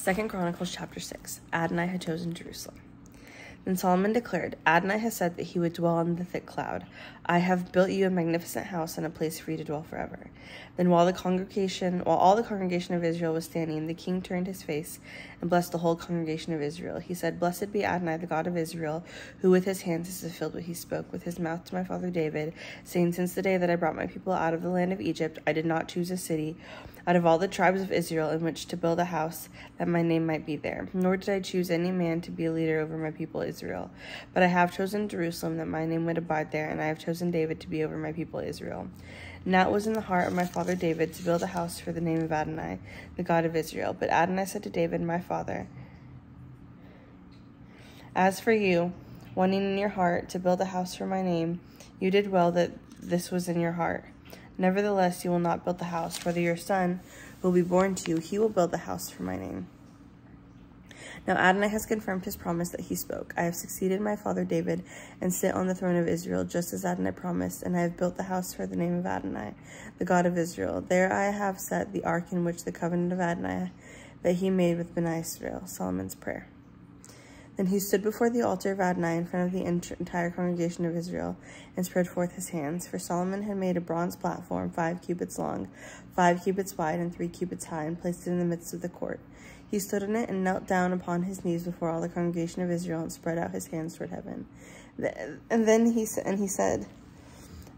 2 Chronicles chapter 6. Adonai had chosen Jerusalem. Then Solomon declared, Adonai has said that he would dwell in the thick cloud. I have built you a magnificent house and a place for you to dwell forever. Then while all the congregation of Israel was standing, the king turned his face and blessed the whole congregation of Israel. He said, Blessed be Adonai, the God of Israel, who with his hands has fulfilled what he spoke with his mouth to my father David, saying, Since the day that I brought my people out of the land of Egypt, I did not choose a city out of all the tribes of Israel in which to build a house that my name might be there. Nor did I choose any man to be a leader over my people Israel. But I have chosen Jerusalem that my name would abide there, and I have chosen David to be over my people Israel. Now it was in the heart of my father David to build a house for the name of Adonai, the God of Israel. But Adonai said to David, my father, As for you, wanting in your heart to build a house for my name, you did well that this was in your heart. Nevertheless, you will not build the house, for your son will be born to you. He will build the house for my name. Now Adonai has confirmed his promise that he spoke. I have succeeded my father David and sit on the throne of Israel, just as Adonai promised, and I have built the house for the name of Adonai, the God of Israel. There I have set the ark in which the covenant of Adonai that he made with Bnei Israel. Solomon's prayer. Then he stood before the altar of Adonai in front of the entire congregation of Israel and spread forth his hands. For Solomon had made a bronze platform 5 cubits long, 5 cubits wide, and 3 cubits high, and placed it in the midst of the court. He stood on it and knelt down upon his knees before all the congregation of Israel and spread out his hands toward heaven. And then he said,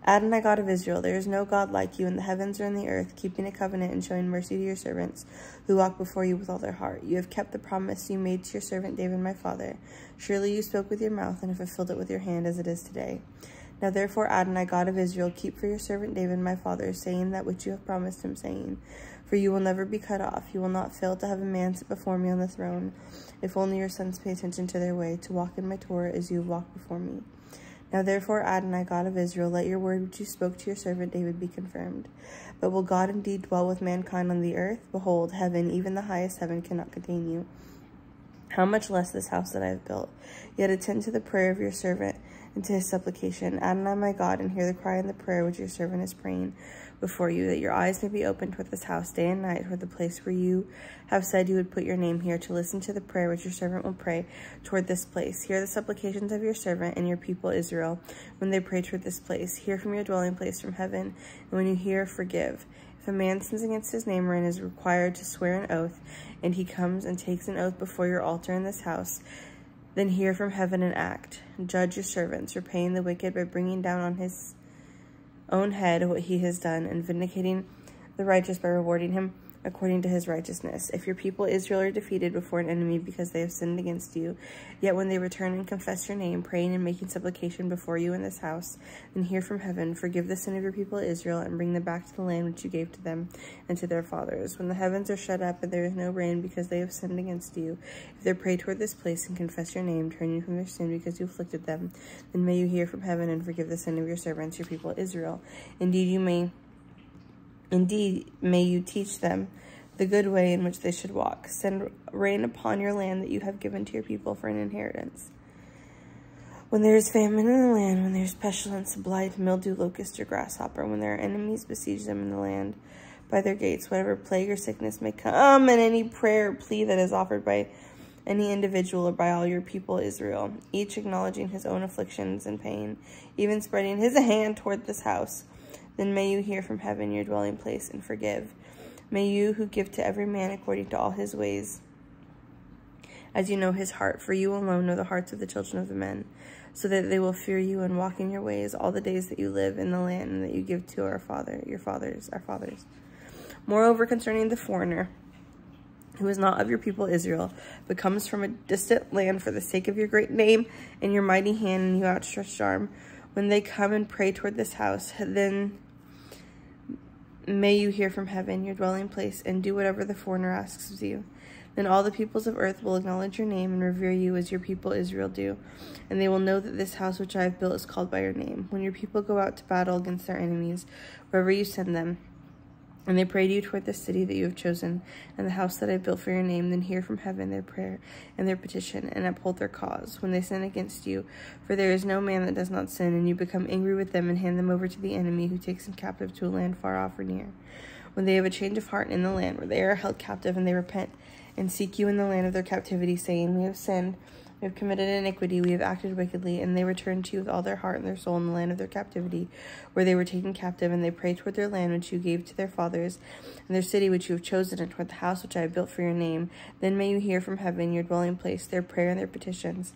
Adonai, God of Israel, there is no God like you in the heavens or in the earth, keeping a covenant and showing mercy to your servants who walk before you with all their heart. You have kept the promise you made to your servant David, my father. Surely you spoke with your mouth and have fulfilled it with your hand as it is today. Now therefore, Adonai, God of Israel, keep for your servant David, my father, saying that which you have promised him, saying, For you will never be cut off. You will not fail to have a man sit before me on the throne, if only your sons pay attention to their way, to walk in my Torah as you have walked before me. Now therefore, Adonai, God of Israel, let your word which you spoke to your servant David be confirmed. But will God indeed dwell with mankind on the earth? Behold, heaven, even the highest heaven, cannot contain you. How much less this house that I have built? Yet attend to the prayer of your servant and to his supplication. Adonai, my God, and hear the cry and the prayer which your servant is praying before you, that your eyes may be opened toward this house day and night, toward the place where you have said you would put your name here, to listen to the prayer which your servant will pray toward this place. Hear the supplications of your servant and your people Israel when they pray toward this place. Hear from your dwelling place from heaven, and when you hear, forgive. If a man sins against his neighbor and is required to swear an oath, and he comes and takes an oath before your altar in this house, then hear from heaven and act. Judge your servants, repaying the wicked by bringing down on his own head what he has done, and vindicating the righteous by rewarding him according to his righteousness. If your people Israel are defeated before an enemy because they have sinned against you, yet when they return and confess your name, praying and making supplication before you in this house, then hear from heaven, forgive the sin of your people Israel, and bring them back to the land which you gave to them and to their fathers. When the heavens are shut up and there is no rain because they have sinned against you, if they pray toward this place and confess your name, turn you from their sin because you afflicted them, then may you hear from heaven and forgive the sin of your servants, your people Israel. Indeed, may you teach them the good way in which they should walk. Send rain upon your land that you have given to your people for an inheritance. When there is famine in the land, when there is pestilence, blight, mildew, locust, or grasshopper, when their enemies besiege them in the land by their gates, whatever plague or sickness may come, and any prayer or plea that is offered by any individual or by all your people Israel, each acknowledging his own afflictions and pain, even spreading his hand toward this house, then may you hear from heaven your dwelling place and forgive. May you, who give to every man according to all his ways, as you know his heart, for you alone know the hearts of the children of the men, so that they will fear you and walk in your ways all the days that you live in the land and that you give to our fathers. Moreover, concerning the foreigner, who is not of your people Israel, but comes from a distant land for the sake of your great name and your mighty hand and your outstretched arm, when they come and pray toward this house, then may you hear from heaven your dwelling place and do whatever the foreigner asks of you. Then all the peoples of earth will acknowledge your name and revere you as your people Israel do, and they will know that this house which I have built is called by your name. When your people go out to battle against their enemies, wherever you send them, and they pray to you toward the city that you have chosen, and the house that I built for your name, then hear from heaven their prayer and their petition, and uphold their cause when they sin against you. For there is no man that does not sin, and you become angry with them and hand them over to the enemy, who takes them captive to a land far off or near. When they have a change of heart in the land where they are held captive, and they repent and seek you in the land of their captivity, saying, we have sinned, we have committed iniquity, we have acted wickedly. And they returned to you with all their heart and their soul in the land of their captivity, where they were taken captive, and they prayed toward their land which you gave to their fathers, and their city which you have chosen, and toward the house which I have built for your name. Then may you hear from heaven, your dwelling place, their prayer and their petitions,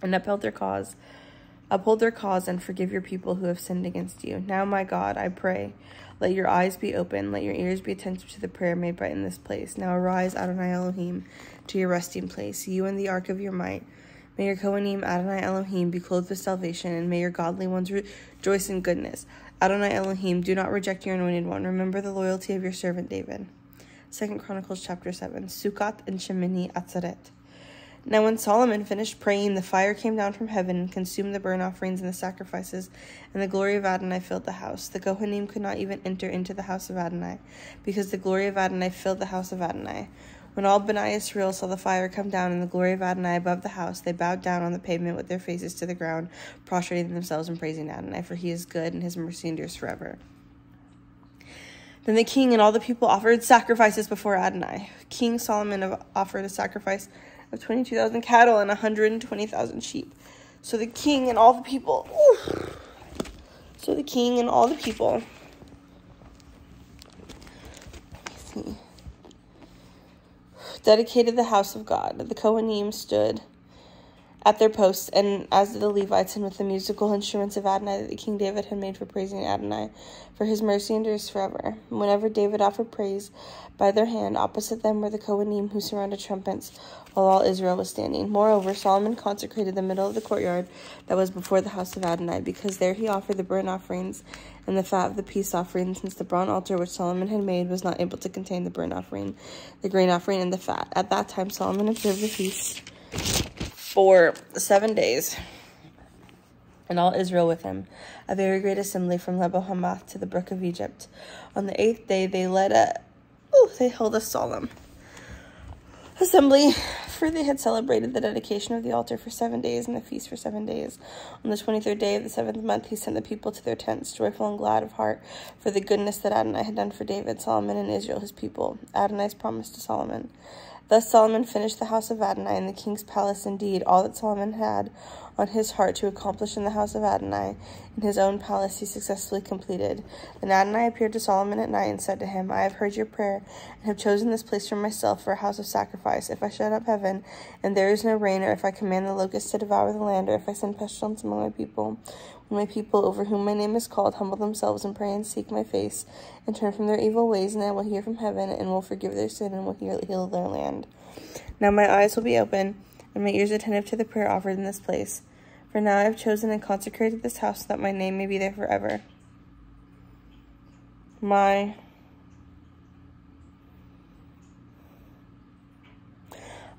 and uphold their cause, and forgive your people who have sinned against you. Now, my God, I pray, let your eyes be open, let your ears be attentive to the prayer made by in this place. Now arise, Adonai Elohim, to your resting place, you and the ark of your might. May your Kohanim, Adonai Elohim, be clothed with salvation, and may your godly ones rejoice in goodness. Adonai Elohim, do not reject your anointed one. Remember the loyalty of your servant David. 2 Chronicles chapter 7. Sukkot and Shemini Atzeret. Now when Solomon finished praying, the fire came down from heaven and consumed the burnt offerings and the sacrifices, and the glory of Adonai filled the house. The Kohanim could not even enter into the house of Adonai, because the glory of Adonai filled the house of Adonai. When all Bnei Israel saw the fire come down and the glory of Adonai above the house, they bowed down on the pavement with their faces to the ground, prostrating themselves and praising Adonai, for he is good and his mercy endures forever. Then the king and all the people offered sacrifices before Adonai. King Solomon offered a sacrifice of 22,000 cattle and 120,000 sheep. So the king and all the people, dedicated the house of God. The Kohanim stood at their posts, and as did the Levites, and with the musical instruments of Adonai that the King David had made for praising Adonai, for his mercy endures forever. Whenever David offered praise by their hand, opposite them were the Kohanim who surrounded trumpets, while all Israel was standing. Moreover, Solomon consecrated the middle of the courtyard that was before the house of Adonai, because there he offered the burnt offerings and the fat of the peace offering, since the bronze altar which Solomon had made was not able to contain the burnt offering, the grain offering, and the fat. At that time Solomon observed the feast for 7 days, and all Israel with him, a very great assembly from Lebo Hamath to the brook of Egypt. On the 8th day they held a solemn assembly, for they had celebrated the dedication of the altar for 7 days and the feast for 7 days. On the 23rd day of the 7th month he sent the people to their tents, joyful and glad of heart for the goodness that Adonai had done for David, Solomon, and Israel his people. Adonai's promise to Solomon. Thus Solomon finished the house of Adonai and the king's palace. Indeed, all that Solomon had on his heart to accomplish in the house of Adonai, in his own palace, he successfully completed. Then Adonai appeared to Solomon at night and said to him, I have heard your prayer and have chosen this place for myself for a house of sacrifice. If I shut up heaven and there is no rain, or if I command the locusts to devour the land, or if I send pestilence among my people, when my people over whom my name is called humble themselves and pray and seek my face and turn from their evil ways, and I will hear from heaven and will forgive their sin and will heal their land. Now my eyes will be open and my ears attentive to the prayer offered in this place. For now I have chosen and consecrated this house so that my name may be there forever. My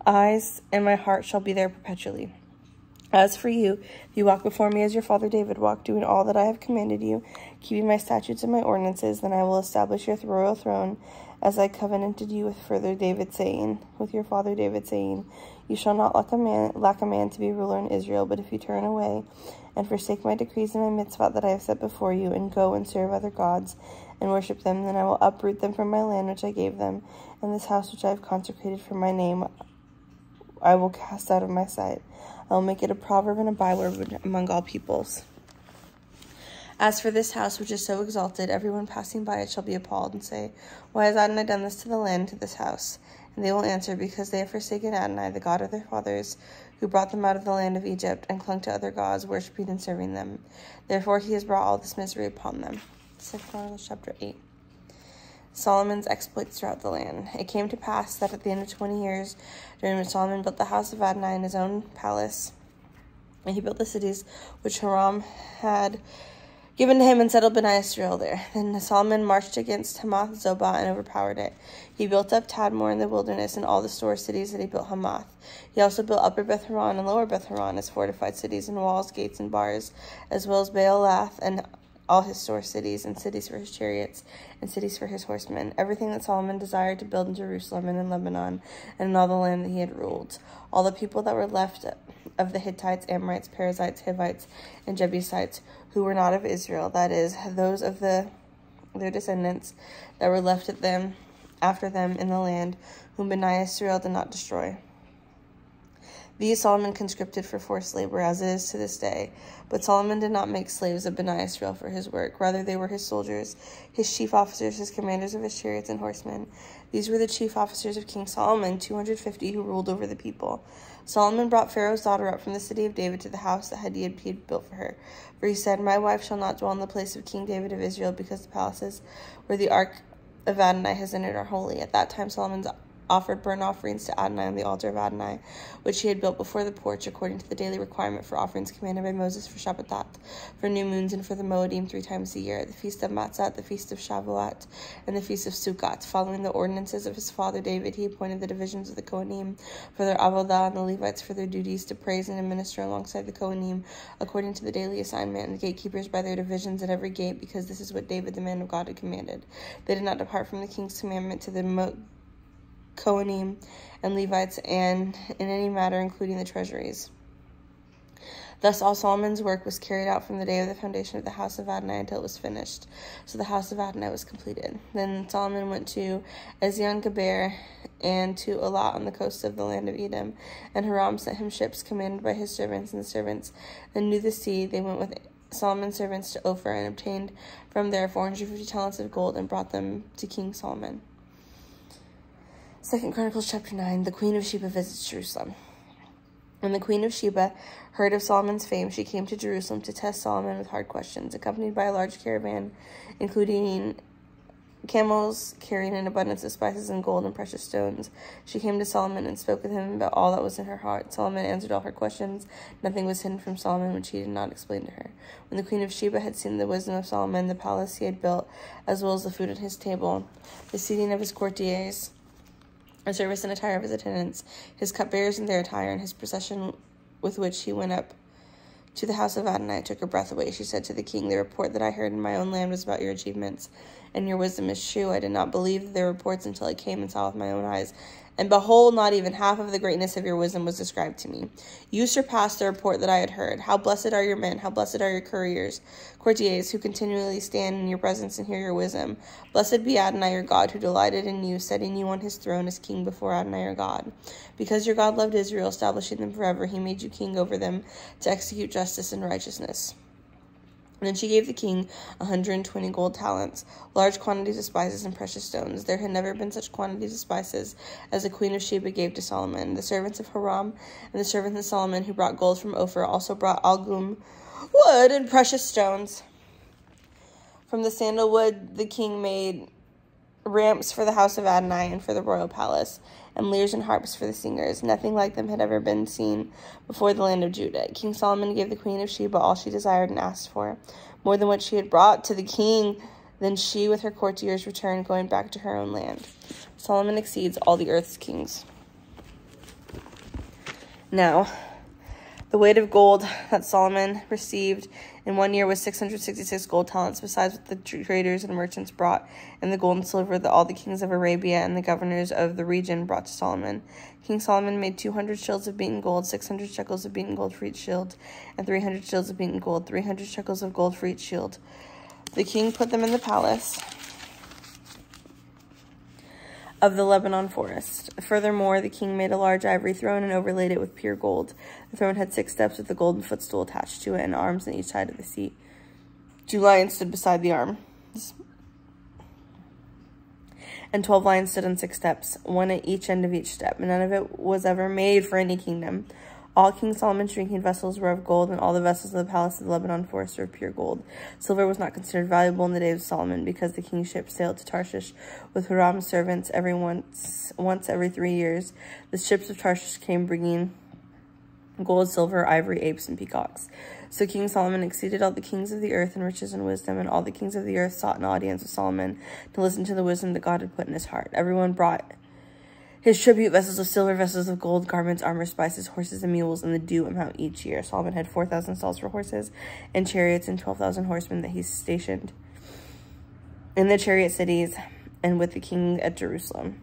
eyes and my heart shall be there perpetually. As for you, if you walk before me as your father David walked, doing all that I have commanded you, keeping my statutes and my ordinances, then I will establish your royal throne, as I covenanted you with your father David, saying, you shall not lack a man to be ruler in Israel. But if you turn away and forsake my decrees and my mitzvah that I have set before you, and go and serve other gods and worship them, then I will uproot them from my land which I gave them, and this house which I have consecrated for my name I will cast out of my sight. I will make it a proverb and a byword among all peoples. As for this house which is so exalted, everyone passing by it shall be appalled and say, why has Adonai done this to the land, to this house? And they will answer, because they have forsaken Adonai, the God of their fathers, who brought them out of the land of Egypt, and clung to other gods, worshipping and serving them. Therefore he has brought all this misery upon them. 2 Chronicles chapter 8. Solomon's exploits throughout the land. It came to pass that at the end of 20 years, during which Solomon built the house of Adonai in his own palace, and he built the cities which Hiram had given to him, and settled Bnei Israel there. Then Solomon marched against Hamath Zobah and overpowered it. He built up Tadmor in the wilderness and all the store cities that he built Hamath. He also built Upper Beth Horon and Lower Beth Horon as fortified cities, and walls, gates, and bars, as well as Baalath and all his store cities, and cities for his chariots, and cities for his horsemen. Everything that Solomon desired to build in Jerusalem and in Lebanon, and in all the land that he had ruled. All the people that were left of the Hittites, Amorites, Perizzites, Hivites, and Jebusites, who were not of Israel, that is, those of their descendants that were left at them after them in the land, whom Bani Israel did not destroy. These Solomon conscripted for forced labor, as it is to this day. But Solomon did not make slaves of Bani Israel for his work. Rather, they were his soldiers, his chief officers, his commanders of his chariots and horsemen. These were the chief officers of King Solomon, 250 who ruled over the people. Solomon brought Pharaoh's daughter up from the city of David to the house that he had built for her. For he said, "My wife shall not dwell in the place of King David of Israel, because the palaces where the ark of Adonai has entered are holy." At that time Solomon offered burnt offerings to Adonai on the altar of Adonai, which he had built before the porch, according to the daily requirement for offerings commanded by Moses for Shabbatot, for new moons, and for the Moedim 3 times a year, the feast of Matzah, the feast of Shavuot, and the feast of Sukkot. Following the ordinances of his father David, he appointed the divisions of the Kohanim for their avodah and the Levites for their duties to praise and administer alongside the Kohanim, according to the daily assignment, and the gatekeepers by their divisions at every gate, because this is what David, the man of God, had commanded. They did not depart from the king's commandment to the Kohanim and Levites, and in any matter including the treasuries. Thus all Solomon's work was carried out from the day of the foundation of the house of Adonai until it was finished. So the house of Adonai was completed. Then Solomon went to Ezion-Geber and to Elat on the coast of the land of Edom. And Hiram sent him ships commanded by his servants, and the servants then knew the sea. They went with Solomon's servants to Ophir and obtained from there 450 talents of gold and brought them to King Solomon. 2 Chronicles chapter 9, the Queen of Sheba visits Jerusalem. When the Queen of Sheba heard of Solomon's fame, she came to Jerusalem to test Solomon with hard questions. Accompanied by a large caravan, including camels carrying an abundance of spices and gold and precious stones, she came to Solomon and spoke with him about all that was in her heart. Solomon answered all her questions. Nothing was hidden from Solomon which he did not explain to her. When the Queen of Sheba had seen the wisdom of Solomon, the palace he had built, as well as the food at his table, the seating of his courtiers, the service and attire of his attendants, his cupbearers in their attire, and his procession with which he went up to the house of Adonai, took her breath away. She said to the king, "The report that I heard in my own land was about your achievements, and your wisdom is true. I did not believe their reports until I came and saw with my own eyes. And behold, not even half of the greatness of your wisdom was described to me. You surpassed the report that I had heard. How blessed are your men, how blessed are your courtiers, who continually stand in your presence and hear your wisdom. Blessed be Adonai your God, who delighted in you, setting you on his throne as king before Adonai your God. Because your God loved Israel, establishing them forever, he made you king over them to execute justice and righteousness." And then she gave the king 120 gold talents, large quantities of spices and precious stones. There had never been such quantities of spices as the Queen of Sheba gave to Solomon. The servants of Hiram and the servants of Solomon, who brought gold from Ophir, also brought algum wood and precious stones. From the sandalwood the king made ramps for the house of Adonai and for the royal palace, and lyres and harps for the singers. Nothing like them had ever been seen before the land of Judah. King Solomon gave the Queen of Sheba all she desired and asked for, more than what she had brought to the king. Then she with her courtiers returned, going back to her own land. Solomon exceeds all the earth's kings. Now, the weight of gold that Solomon received in 1 year was 666 gold talents, besides what the traders and merchants brought, and the gold and silver that all the kings of Arabia and the governors of the region brought to Solomon. King Solomon made 200 shields of beaten gold, 600 shekels of beaten gold for each shield, and 300 shields of beaten gold, 300 shekels of gold for each shield. The king put them in the palace of the Lebanon forest. Furthermore, the king made a large ivory throne and overlaid it with pure gold. The throne had 6 steps with a golden footstool attached to it and arms on each side of the seat. 2 lions stood beside the arms, and 12 lions stood on 6 steps, 1 at each end of each step. None of it was ever made for any kingdom. All King Solomon's drinking vessels were of gold, and all the vessels of the palace of the Lebanon forest were of pure gold. Silver was not considered valuable in the days of Solomon, because the king's ship sailed to Tarshish with Hiram's servants once every 3 years. The ships of Tarshish came bringing gold, silver, ivory, apes, and peacocks. So King Solomon exceeded all the kings of the earth in riches and wisdom, and all the kings of the earth sought an audience with Solomon to listen to the wisdom that God had put in his heart. Everyone brought his tribute, vessels of silver, vessels of gold, garments, armor, spices, horses, and mules, and the due amount each year. Solomon had 4,000 stalls for horses and chariots, and 12,000 horsemen that he stationed in the chariot cities and with the king at Jerusalem.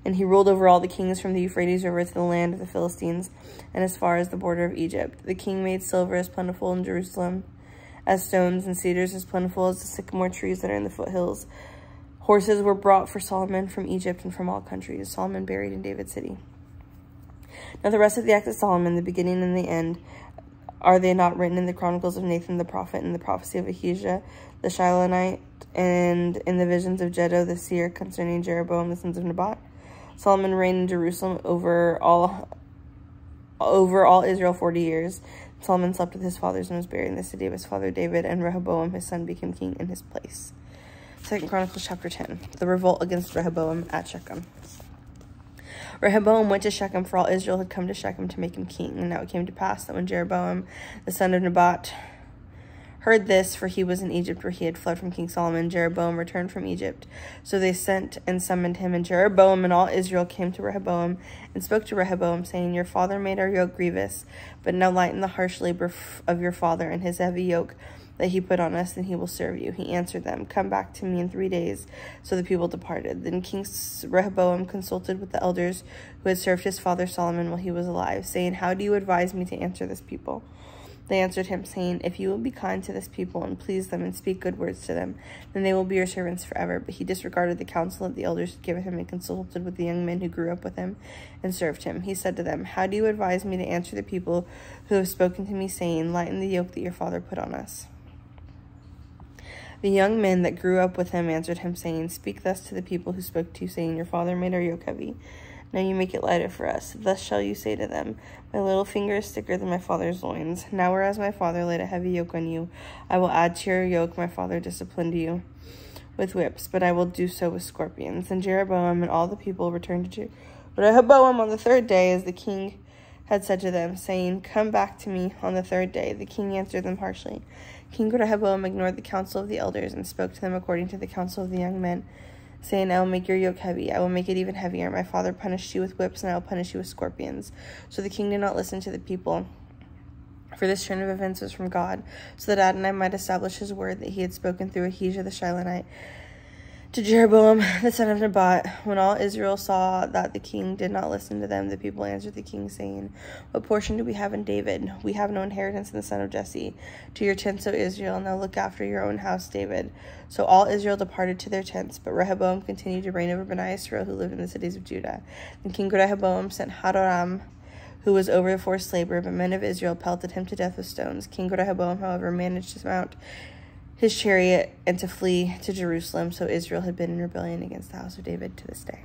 And he ruled over all the kings from the Euphrates River to the land of the Philistines and as far as the border of Egypt. The king made silver as plentiful in Jerusalem as stones, and cedars as plentiful as the sycamore trees that are in the foothills. Horses were brought for Solomon from Egypt and from all countries. Solomon buried in David's city. Now the rest of the acts of Solomon, the beginning and the end, are they not written in the Chronicles of Nathan the prophet, and the prophecy of Ahijah the Shilonite, and in the visions of Jedo the seer concerning Jeroboam the sons of Nebat? Solomon reigned in Jerusalem over all Israel 40 years. Solomon slept with his fathers and was buried in the city of his father David, and Rehoboam his son became king in his place. 2 Chronicles chapter 10. The revolt against Rehoboam at Shechem. Rehoboam went to Shechem, for all Israel had come to Shechem to make him king. And now it came to pass that when Jeroboam the son of Nebat heard this, for he was in Egypt where he had fled from King Solomon, Jeroboam returned from Egypt. So they sent and summoned him, and Jeroboam and all Israel came to Rehoboam and spoke to Rehoboam, saying, Your father made our yoke grievous, but now lighten the harsh labor of your father and his heavy yoke that he put on us, and he will serve you. He answered them, Come back to me in 3 days. So the people departed. Then King Rehoboam consulted with the elders who had served his father Solomon while he was alive, saying, How do you advise me to answer this people? They answered him, saying, If you will be kind to this people and please them and speak good words to them, then they will be your servants forever. But he disregarded the counsel that the elders had given him and consulted with the young men who grew up with him and served him. He said to them, How do you advise me to answer the people who have spoken to me, saying, Lighten the yoke that your father put on us? The young men that grew up with him answered him, saying, Speak thus to the people who spoke to you, saying, Your father made our yoke heavy. Now you make it lighter for us. Thus shall you say to them, My little finger is thicker than my father's loins. Now whereas my father laid a heavy yoke on you, I will add to your yoke. My father disciplined you with whips, but I will do so with scorpions. And Jeroboam and all the people returned to Rehoboam on the 3rd day, as the king had said to them, saying, Come back to me on the 3rd day. The king answered them harshly. King Rehoboam ignored the counsel of the elders and spoke to them according to the counsel of the young men, saying, I will make your yoke heavy. I will make it even heavier. My father punished you with whips, and I will punish you with scorpions. So the king did not listen to the people, for this turn of events was from God, so that Adonai might establish his word that he had spoken through Ahijah the Shilonite to Jeroboam the son of Nebat. When all Israel saw that the king did not listen to them, the people answered the king, saying, What portion do we have in David? We have no inheritance in the son of Jesse. To your tents, O Israel, now look after your own house, David. So all Israel departed to their tents, but Rehoboam continued to reign over Bani Israel, who lived in the cities of Judah. Then King Rehoboam sent Hadoram, who was over the forced labor, but men of Israel pelted him to death with stones. King Rehoboam, however, managed to mount his chariot and to flee to Jerusalem. So Israel had been in rebellion against the house of David to this day.